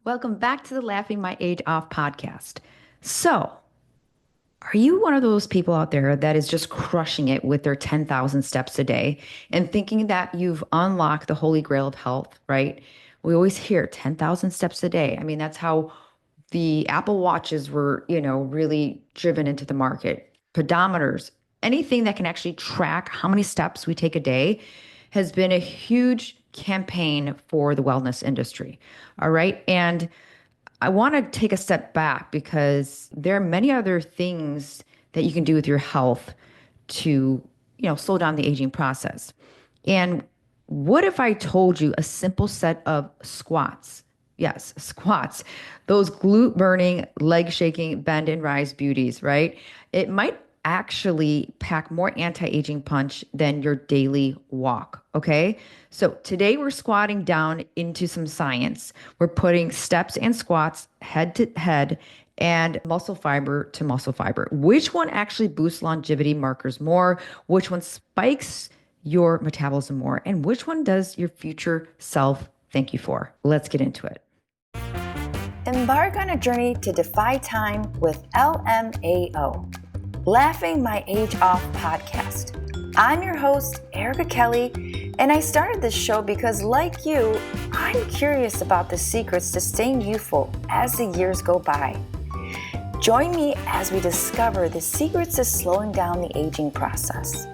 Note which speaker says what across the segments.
Speaker 1: Welcome back to the Laughing My Age Off podcast. So, are you one of those people out there that is just crushing it with their 10,000 steps a day and thinking that you've unlocked the holy grail of health, right? We always hear 10,000 steps a day. I mean, that's how the Apple Watches were, really driven into the market. Pedometers, anything that can actually track how many steps we take a day has been a huge campaign for the wellness industry. All right. And I want to take a step back because there are many other things that you can do with your health to, slow down the aging process. And what if I told you a simple set of squats? Yes, squats. Those glute burning, leg shaking, bend and rise beauties, right? It might actually pack more anti-aging punch than your daily walk, okay? So today we're squatting down into some science. We're putting steps and squats head to head and muscle fiber to muscle fiber. Which one actually boosts longevity markers more? Which one spikes your metabolism more? And which one does your future self thank you for? Let's get into it.
Speaker 2: Embark on a journey to defy time with LMAO, Laughing My Age Off podcast. I'm your host, Erica Kelly, and I started this show because, like you, I'm curious about the secrets to staying youthful as the years go by. Join me as we discover the secrets to slowing down the aging process,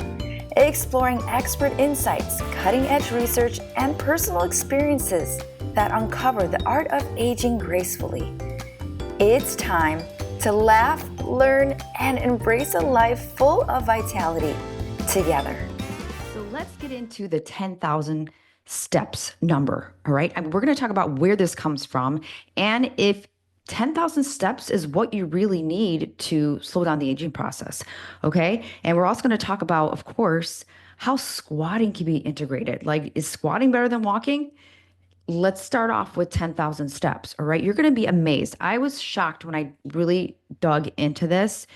Speaker 2: exploring expert insights, cutting-edge research, and personal experiences that uncover the art of aging gracefully. It's time to laugh, learn, and embrace a life full of vitality together.
Speaker 1: So let's get into the 10,000 steps number. All right. We're going to talk about where this comes from and if 10,000 steps is what you really need to slow down the aging process. Okay. And we're also going to talk about, of course, how squatting can be integrated. Like, is squatting better than walking? Let's start off with 10,000 steps. All right. You're going to be amazed. I was shocked when I really dug into this.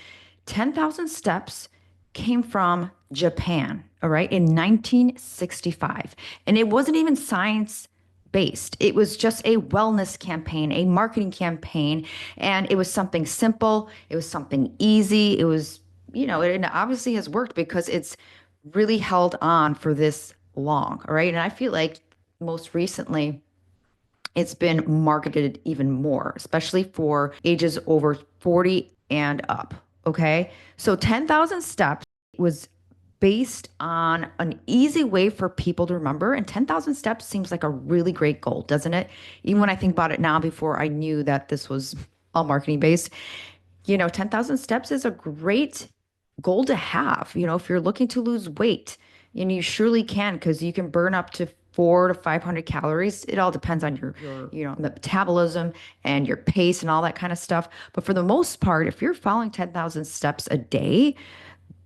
Speaker 1: 10,000 steps came from Japan. All right. In 1965. And it wasn't even science based. It was just a wellness campaign, a marketing campaign. And it was something simple. It was something easy. It was, it obviously has worked because it's really held on for this long. All right. And I feel like most recently, it's been marketed even more, especially for ages over 40 and up. Okay. So 10,000 steps was based on an easy way for people to remember. And 10,000 steps seems like a really great goal, doesn't it? Even when I think about it now, before I knew that this was all marketing based, 10,000 steps is a great goal to have. If you're looking to lose weight, and you surely can, because you can burn up to 400 to 500 calories. It all depends on your metabolism and your pace and all that kind of stuff. But for the most part, if you're following 10,000 steps a day,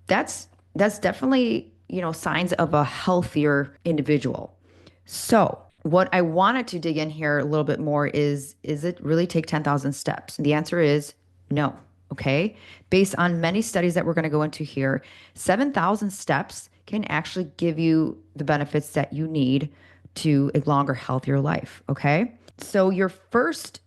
Speaker 1: that's definitely, signs of a healthier individual. So what I wanted to dig in here a little bit more is it really take 10,000 steps? And the answer is no. Okay. Based on many studies that we're going to go into here, 7,000 steps can actually give you the benefits that you need to a longer, healthier life. Okay. So your first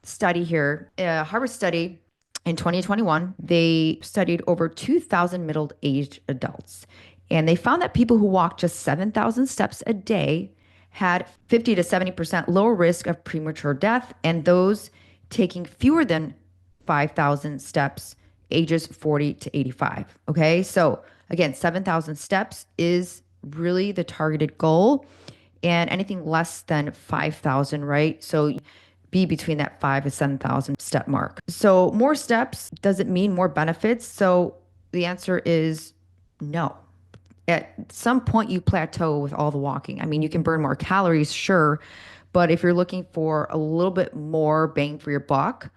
Speaker 1: study here, a Harvard study in 2021, they studied over 2,000 middle-aged adults. And they found that people who walked just 7,000 steps a day had 50 to 70% lower risk of premature death, and those taking fewer than 5,000 steps, ages 40 to 85. Okay. So again, 7,000 steps is really the targeted goal, and anything less than 5,000, right? So be between that 5 to 7,000 step mark. So more steps doesn't mean more benefits. So the answer is no. At some point, you plateau with all the walking. I mean, you can burn more calories, sure, but if you're looking for a little bit more bang for your buck,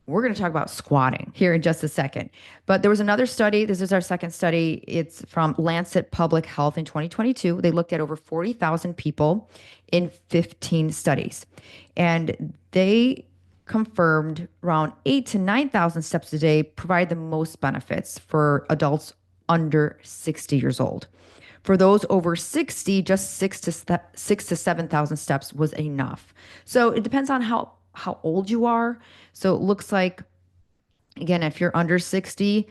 Speaker 1: we're going to talk about squatting here in just a second. But there was another study. This is our second study. It's from Lancet Public Health in 2022. They looked at over 40,000 people in 15 studies. And they confirmed around 8 to 9,000 steps a day provide the most benefits for adults under 60 years old. For those over 60, just 6 to 7,000 steps was enough. So it depends on how how old you are. So it looks like, again, if you're under 60,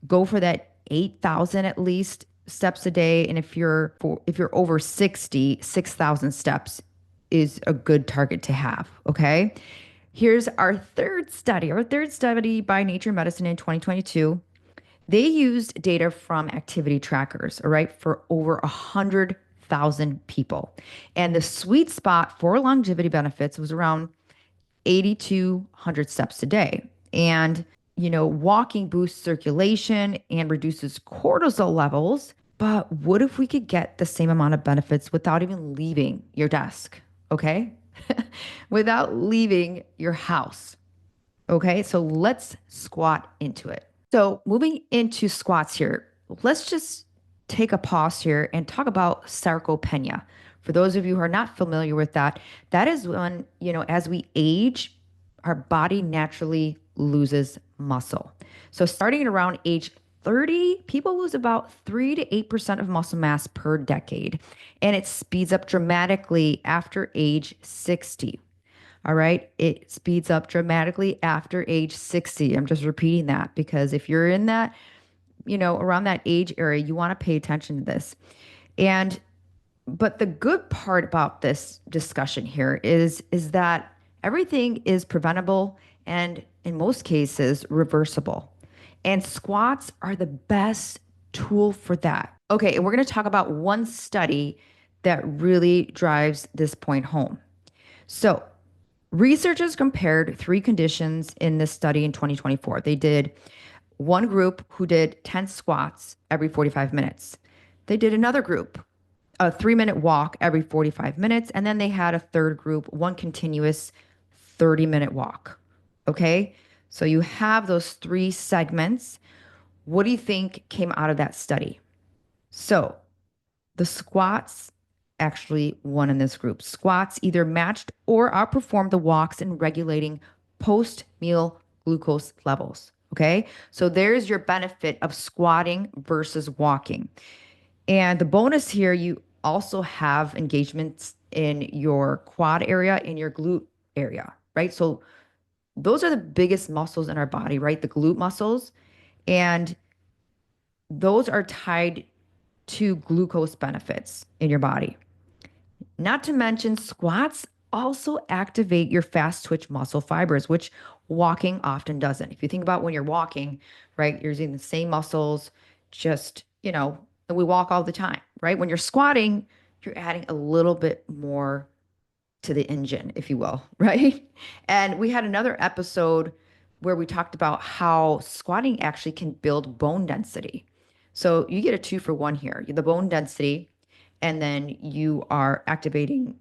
Speaker 1: go for that 8,000 at least steps a day. And if you're over 60, 6,000 steps is a good target to have. Okay. Here's our third study by Nature Medicine in 2022. They used data from activity trackers, all right, for over 100,000 people. And the sweet spot for longevity benefits was around 8,200 steps a day. And, walking boosts circulation and reduces cortisol levels. But what if we could get the same amount of benefits without even leaving your desk? Okay. Without leaving your house. Okay. So let's squat into it. So moving into squats here, let's just take a pause here and talk about sarcopenia. For those of you who are not familiar with that, that is when, as we age, our body naturally loses muscle. So starting at around age 30, people lose about 3 to 8% of muscle mass per decade, and it speeds up dramatically after age 60. All right. It speeds up dramatically after age 60. I'm just repeating that because if you're in that, around that age area, you want to pay attention to this. And but the good part about this discussion here is that everything is preventable and in most cases reversible. And squats are the best tool for that. Okay, and we're going to talk about one study that really drives this point home. So, researchers compared three conditions in this study in 2024. They did one group who did 10 squats every 45 minutes. They did another group, a 3-minute walk every 45 minutes. And then they had a third group, one continuous 30-minute walk. Okay. So you have those three segments. What do you think came out of that study? So the squats actually won in this group. Squats either matched or outperformed the walks in regulating post meal glucose levels. Okay. So there's your benefit of squatting versus walking. And the bonus here, you also have engagements in your quad area and your glute area, right? So those are the biggest muscles in our body, right? The glute muscles. And those are tied to glucose benefits in your body. Not to mention, squats also activate your fast twitch muscle fibers, which walking often doesn't. If you think about when you're walking, right, you're using the same muscles, just, and we walk all the time, right? When you're squatting, you're adding a little bit more to the engine, if you will, right? And we had another episode where we talked about how squatting actually can build bone density. So you get a 2-for-1 here. The bone density, and then you are activating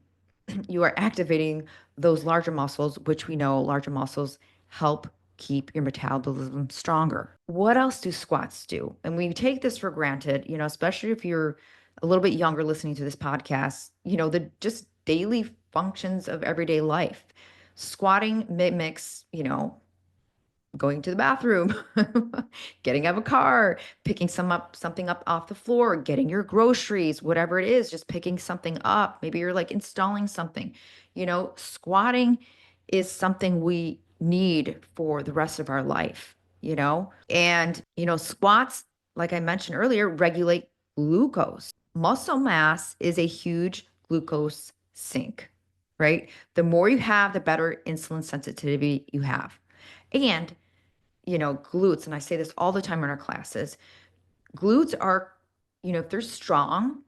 Speaker 1: those larger muscles, which we know larger muscles help keep your metabolism stronger. What else do squats do? And we take this for granted, especially if you're a little bit younger listening to this podcast, the just daily functions of everyday life. Squatting mimics, going to the bathroom, getting out of a car, picking something up off the floor, getting your groceries, whatever it is, just picking something up. Maybe you're like installing something. Squatting is something we need for the rest of our life, And, squats, like I mentioned earlier, regulate glucose. Muscle mass is a huge glucose sink, right? The more you have, the better insulin sensitivity you have. And, glutes, and I say this all the time in our classes, glutes are, if they're strong,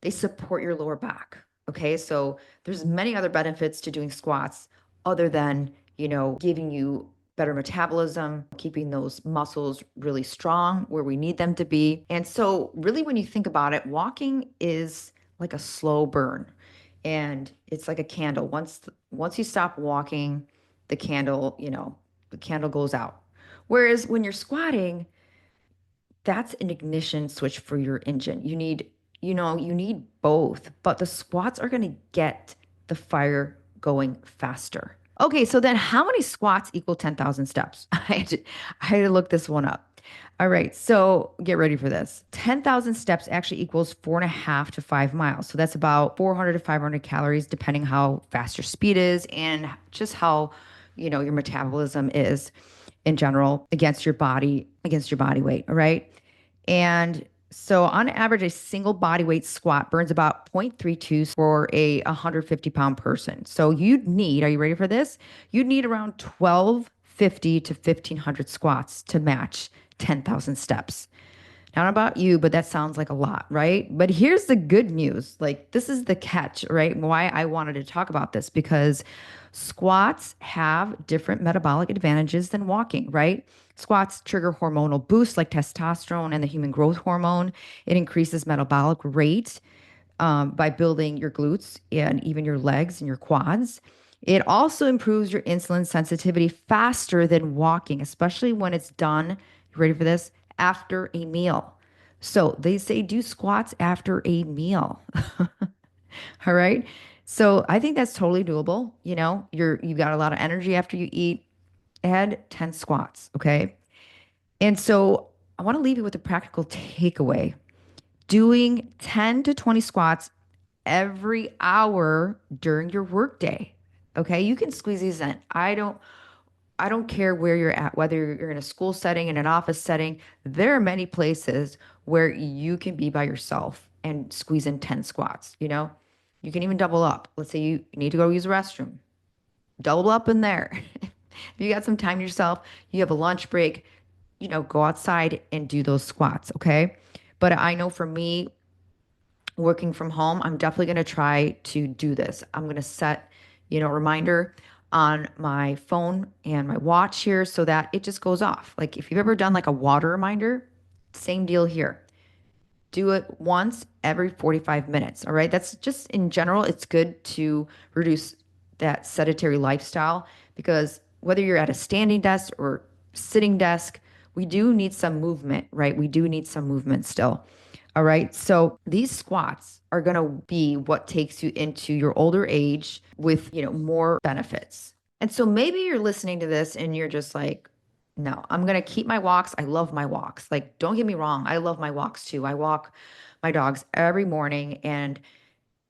Speaker 1: they support your lower back. Okay. So there's many other benefits to doing squats other than, giving you better metabolism, keeping those muscles really strong where we need them to be. And so really when you think about it, walking is like a slow burn and it's like a candle. Once you stop walking, the candle, the candle goes out. Whereas when you're squatting, that's an ignition switch for your engine. You need both, but the squats are going to get the fire going faster. Okay, so then how many squats equal 10,000 steps? I had to look this one up. All right, so get ready for this. 10,000 steps actually equals 4.5 to 5 miles. So that's about 400 to 500 calories, depending how fast your speed is and just how, your metabolism is in general against your body weight. All right. And so on average, a single body weight squat burns about 0.32 for a 150 pound person. So are you ready for this? You'd need around 1250 to 1500 squats to match 10,000 steps. Not about you, but that sounds like a lot, right? But here's the good news. Like, this is the catch, right? Why I wanted to talk about this because squats have different metabolic advantages than walking, right? Squats trigger hormonal boosts like testosterone and the human growth hormone. It increases metabolic rate by building your glutes and even your legs and your quads. It also improves your insulin sensitivity faster than walking, especially when it's done, you ready for this? After a meal. So they say do squats after a meal. All right. So I think that's totally doable. You've got a lot of energy after you eat. Add 10 squats. Okay. And so I want to leave you with a practical takeaway. Doing 10 to 20 squats every hour during your workday. Okay, you can squeeze these in. I don't care where you're at, whether you're in a school setting, in an office setting. There are many places where you can be by yourself and squeeze in 10 squats. You can even double up. Let's say you need to go use the restroom. Double up in there. If you got some time to yourself, you have a lunch break, go outside and do those squats, okay? But I know for me, working from home, I'm definitely going to try to do this. I'm going to set, a reminder on my phone and my watch here so that it just goes off. Like if you've ever done like a water reminder, same deal here. Do it once every 45 minutes. All right. That's just in general, it's good to reduce that sedentary lifestyle because whether you're at a standing desk or sitting desk, we do need some movement, right? We do need some movement still. All right. So these squats are going to be what takes you into your older age with, more benefits. And so maybe you're listening to this and you're just like, no, I'm going to keep my walks. I love my walks. Like, don't get me wrong. I love my walks too. I walk my dogs every morning and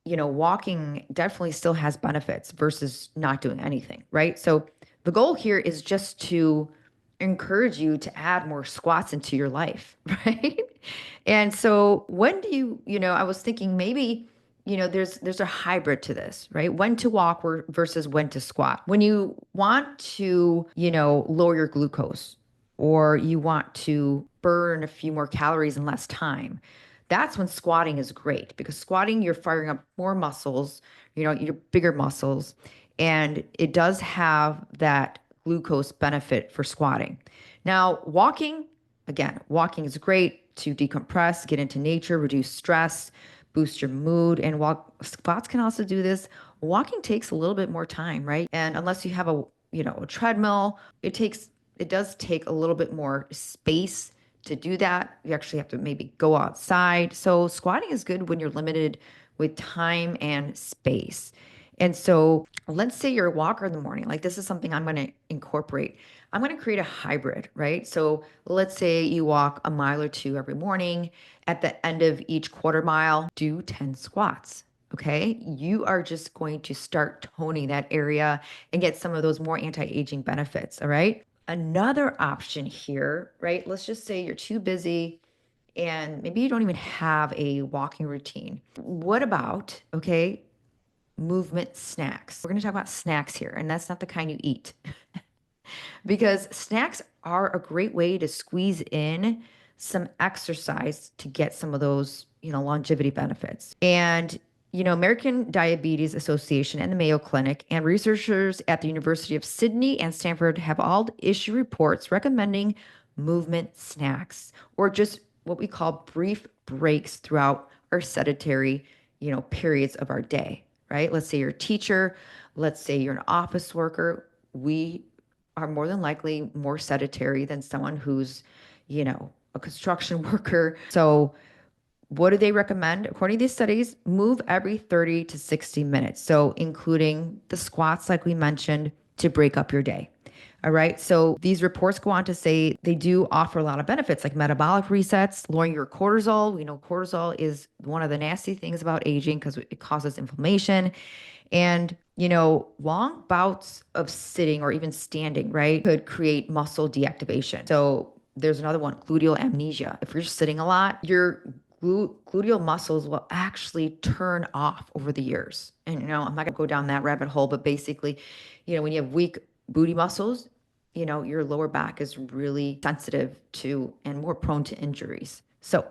Speaker 1: walking definitely still has benefits versus not doing anything, right? So the goal here is just to encourage you to add more squats into your life, right? And so when do I was thinking maybe, there's a hybrid to this, right? When to walk versus when to squat. When you want to, lower your glucose or you want to burn a few more calories in less time, that's when squatting is great because squatting, you're firing up more muscles, your bigger muscles, and it does have that glucose benefit for squatting. Now, walking is great to decompress, get into nature, reduce stress, boost your mood, and while squats can also do this, walking takes a little bit more time, right? And unless you have a treadmill, it does take a little bit more space to do that. You actually have to maybe go outside. So squatting is good when you're limited with time and space. And so let's say you're a walker in the morning. Like this is something I'm going to incorporate. I'm going to create a hybrid, right? So let's say you walk a mile or two every morning. At the end of each quarter mile, do 10 squats. Okay. You are just going to start toning that area and get some of those more anti-aging benefits. All right. Another option here, right? Let's just say you're too busy and maybe you don't even have a walking routine. What about, okay, movement snacks? We're going to talk about snacks here, and that's not the kind you eat because snacks are a great way to squeeze in some exercise to get some of those, longevity benefits. And American Diabetes Association and the Mayo Clinic and researchers at the University of Sydney and Stanford have all issued reports recommending movement snacks or just what we call brief breaks throughout our sedentary, periods of our day, right? Let's say you're a teacher, let's say you're an office worker. We are more than likely more sedentary than someone who's, a construction worker. So what do they recommend? According to these studies, move every 30 to 60 minutes. So including the squats, like we mentioned, to break up your day. All right. So these reports go on to say they do offer a lot of benefits like metabolic resets, lowering your cortisol. We know cortisol is one of the nasty things about aging because it causes inflammation. And, long bouts of sitting or even standing, right, could create muscle deactivation. So there's another one, gluteal amnesia. If you're sitting a lot, your gluteal muscles will actually turn off over the years. And, I'm not going to go down that rabbit hole, but basically, when you have weak booty muscles, your lower back is really sensitive to and more prone to injuries. So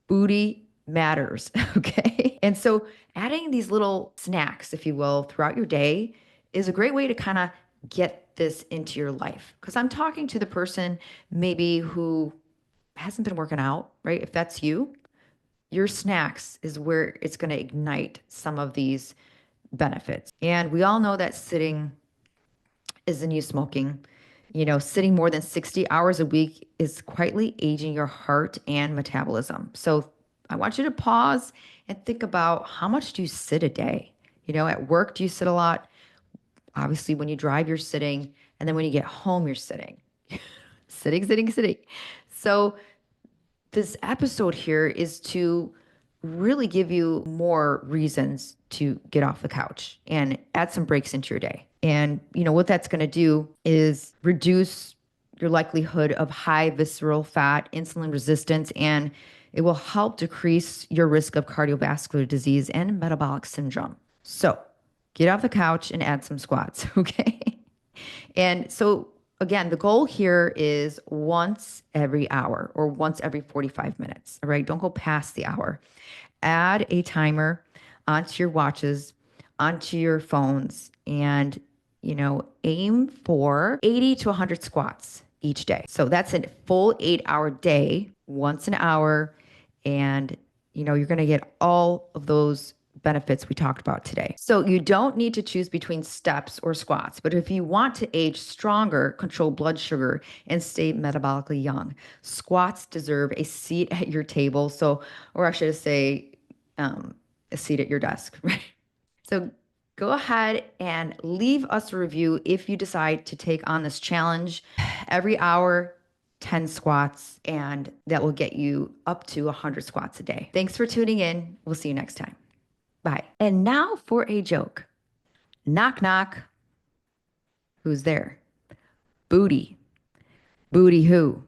Speaker 1: booty matters. Okay. And so adding these little snacks, if you will, throughout your day is a great way to kind of get this into your life. Because I'm talking to the person maybe who hasn't been working out, right? If that's you, your snacks is where it's going to ignite some of these benefits. And we all know that sitting is the new smoking. Sitting more than 60 hours a week is quietly aging your heart and metabolism. So I want you to pause and think about how much do you sit a day? At work, do you sit a lot? Obviously, when you drive, you're sitting. And then when you get home, you're sitting. Sitting, sitting, sitting. So this episode here is to really give you more reasons to get off the couch and add some breaks into your day. And what that's going to do is reduce your likelihood of high visceral fat, insulin resistance, and it will help decrease your risk of cardiovascular disease and metabolic syndrome. So get off the couch and add some squats, okay? And so again, the goal here is once every hour or once every 45 minutes. All right. Don't go past the hour. Add a timer onto your watches, onto your phones, and, aim for 80 to 100 squats each day. So that's a full 8-hour day, once an hour. And, you're going to get all of those benefits we talked about today. So you don't need to choose between steps or squats, but if you want to age stronger, control blood sugar, and stay metabolically young, squats deserve a seat at your table. So, or I should say, a seat at your desk, right? So go ahead and leave us a review if you decide to take on this challenge. Every hour, 10 squats, and that will get you up to 100 squats a day. Thanks for tuning in. We'll see you next time. Bye. And now for a joke. Knock, knock. Who's there? Booty. Booty who?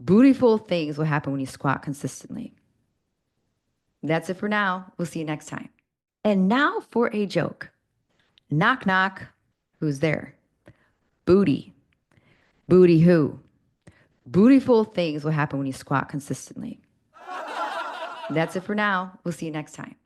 Speaker 1: Bootiful things will happen when you squat consistently. That's it for now. We'll see you next time. And now for a joke. Knock, knock. Who's there? Booty. Booty who? Bootiful things will happen when you squat consistently. That's it for now. We'll see you next time.